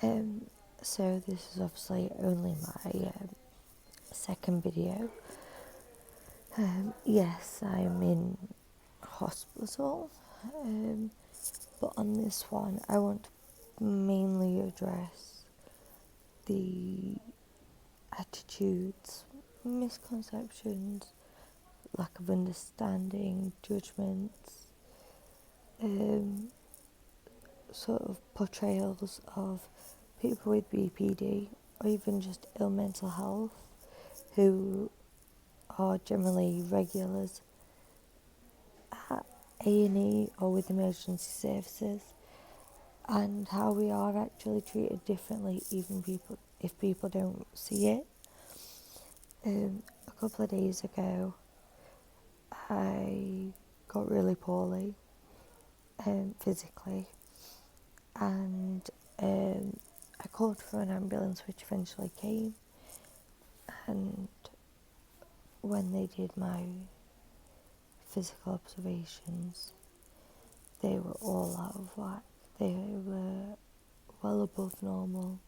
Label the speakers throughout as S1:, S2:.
S1: So this is obviously only my second video. Yes, I'm in hospital, but on this one I want to mainly address the attitudes, misconceptions, lack of understanding, judgments, sort of portrayals of people with BPD or even just ill mental health who are generally regulars at A&E or with emergency services, and how we are actually treated differently even if people don't see it. A couple of days ago I got really poorly physically, and I called for an ambulance which eventually came, and when they did my physical observations they were all out of whack. They were well above normal,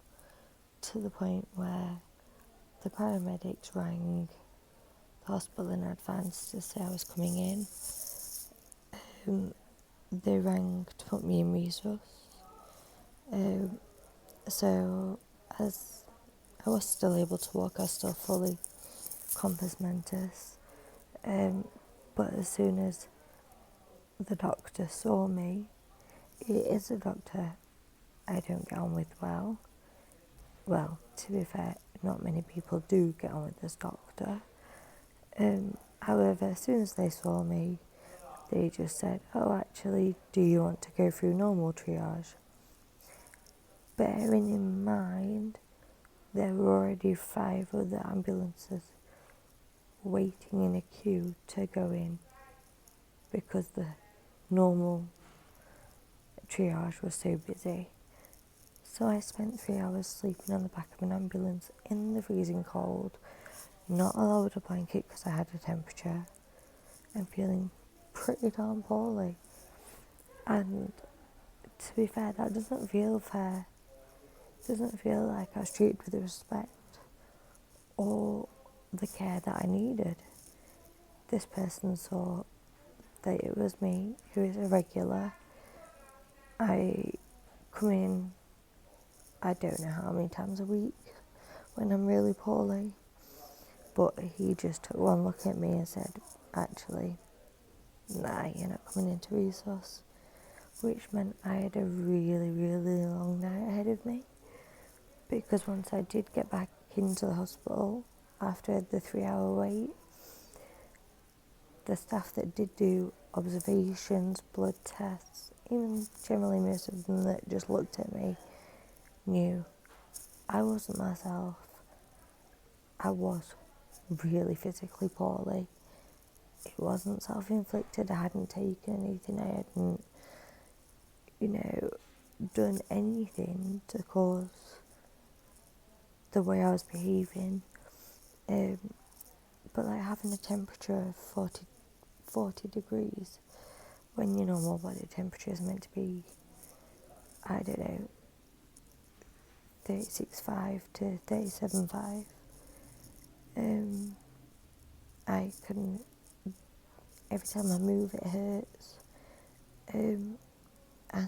S1: to the point where the paramedics rang the hospital in advance to say I was coming in. They rang to put me in resource. So as I was still able to walk, I was still fully compos mentis. But as soon as the doctor saw me, it is a doctor I don't get on with well. Well, to be fair, not many people do get on with this doctor. However, as soon as they saw me, they just said, "Oh, actually, do you want to go through normal triage?" Bearing in mind, there were already 5 other ambulances waiting in a queue to go in because the normal triage was so busy. So I spent 3 hours sleeping on the back of an ambulance in the freezing cold, not allowed a blanket because I had a temperature, and feeling pretty darn poorly. And to be fair, that doesn't feel fair. It doesn't feel like I was treated with respect or the care that I needed. This person saw that it was me who is a regular. I come in, I don't know how many times a week when I'm really poorly, but he just took one look at me and said, "Actually, nah, you're not coming into resource," which meant I had a really, really long night ahead of me, because once I did get back into the hospital after the 3-hour wait, the staff that did do observations, blood tests, even generally most of them that just looked at me, knew I wasn't myself. I was really physically poorly. It wasn't self-inflicted. I hadn't taken anything. I hadn't, done anything to cause the way I was behaving. But like having a temperature of 40 degrees when your normal body temperature is meant to be, I don't know, 36.5 to 37.5. I couldn't, every time I move it hurts. And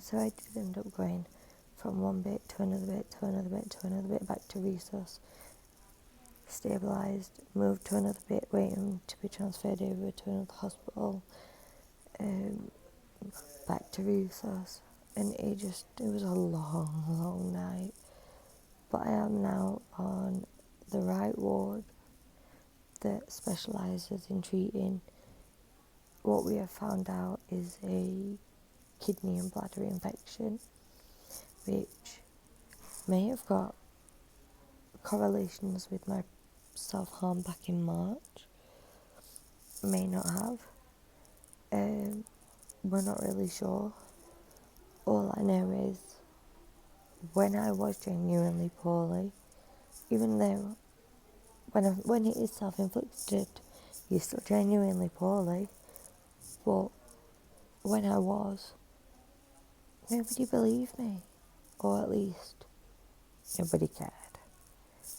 S1: so I did end up going from one bit to another bit to another bit to another bit, back to resource, stabilised, moved to another bit, waiting to be transferred over to another hospital, back to resource. And it was a long, long night. But I am now on the right ward that specialises in treating what we have found out is a kidney and bladder infection, which may have got correlations with my self-harm back in March, may not have. We're not really sure. All I know is when I was genuinely poorly, even though when it is self-inflicted, you're still genuinely poorly, but when I was, nobody believed me, or at least nobody cared.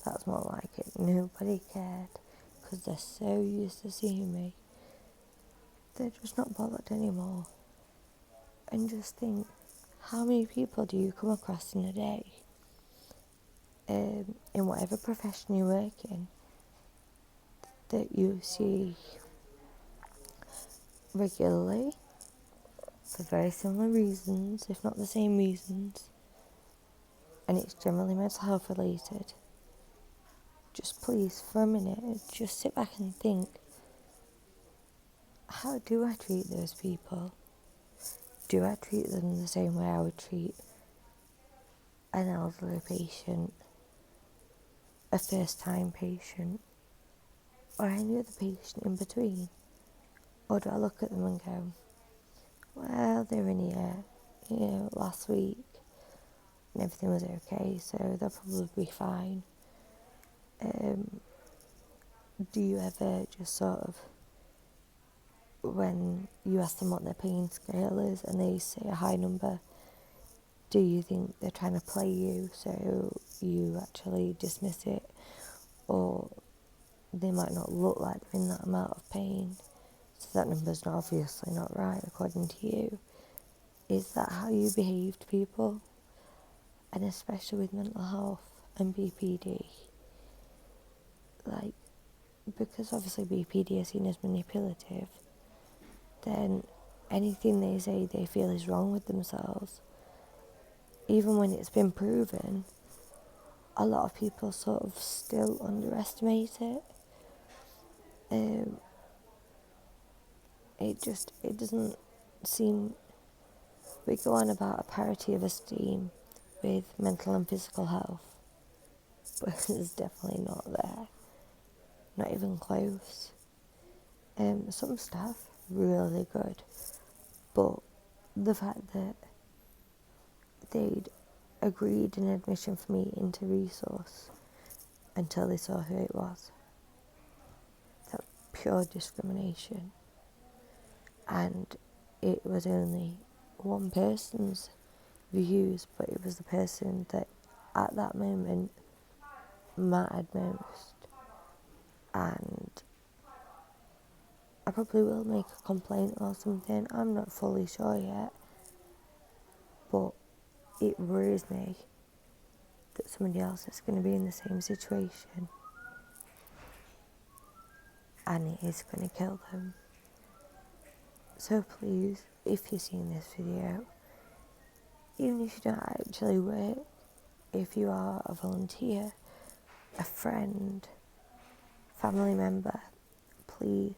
S1: That's more like it. Nobody cared because they're so used to seeing me. They're just not bothered anymore. And just think, how many people do you come across in a day, in whatever profession you work in, that you see regularly for very similar reasons, if not the same reasons, and it's generally mental health related? Just please, for a minute, just sit back and think, how do I treat those people? Do I treat them the same way I would treat an elderly patient, a first-time patient, or any other patient in between? Or do I look at them and go, well, they were in here, last week, and everything was okay, so they'll probably be fine. Do you ever just sort of, when you ask them what their pain scale is and they say a high number, do you think they're trying to play you so you actually dismiss it? Or they might not look like they're in that amount of pain, so that number's obviously not right according to you. Is that how you behave to people? And especially with mental health and BPD. Like, because obviously BPD is seen as manipulative, then anything they say they feel is wrong with themselves, even when it's been proven, a lot of people sort of still underestimate it. It doesn't seem, we go on about a parity of esteem with mental and physical health, but it's definitely not there, not even close. Some stuff really good, but the fact that they'd agreed an admission for me into resource until they saw who it was, that's pure discrimination. And it was only one person's views, but it was the person that at that moment mattered most. And I probably will make a complaint or something, I'm not fully sure yet, but it worries me that somebody else is going to be in the same situation and it is going to kill them. So please, if you've seen this video, even if you don't actually work, if you are a volunteer, a friend, family member, please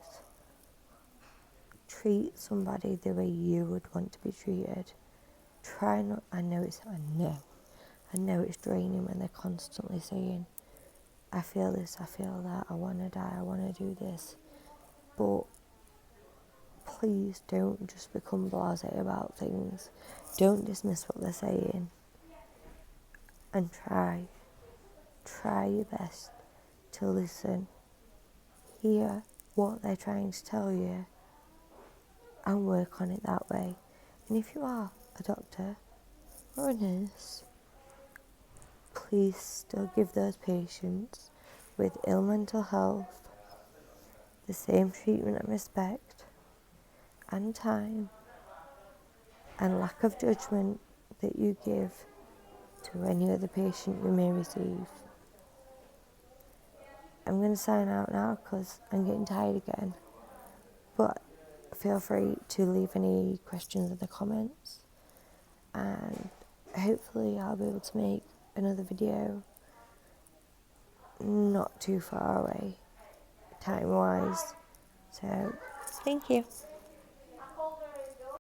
S1: treat somebody the way you would want to be treated. Try not, I know it's draining when they're constantly saying, I feel this, I feel that, I want to die, I want to do this. But please don't just become blasé about things. Don't dismiss what they're saying. And try your best to listen, hear what they're trying to tell you, and work on it that way. And if you are a doctor or a nurse, please still give those patients with ill mental health the same treatment and respect and time and lack of judgment that you give to any other patient you may receive. I'm going to sign out now because I'm getting tired again, but feel free to leave any questions in the comments, and hopefully I'll be able to make another video not too far away time wise. So thank you.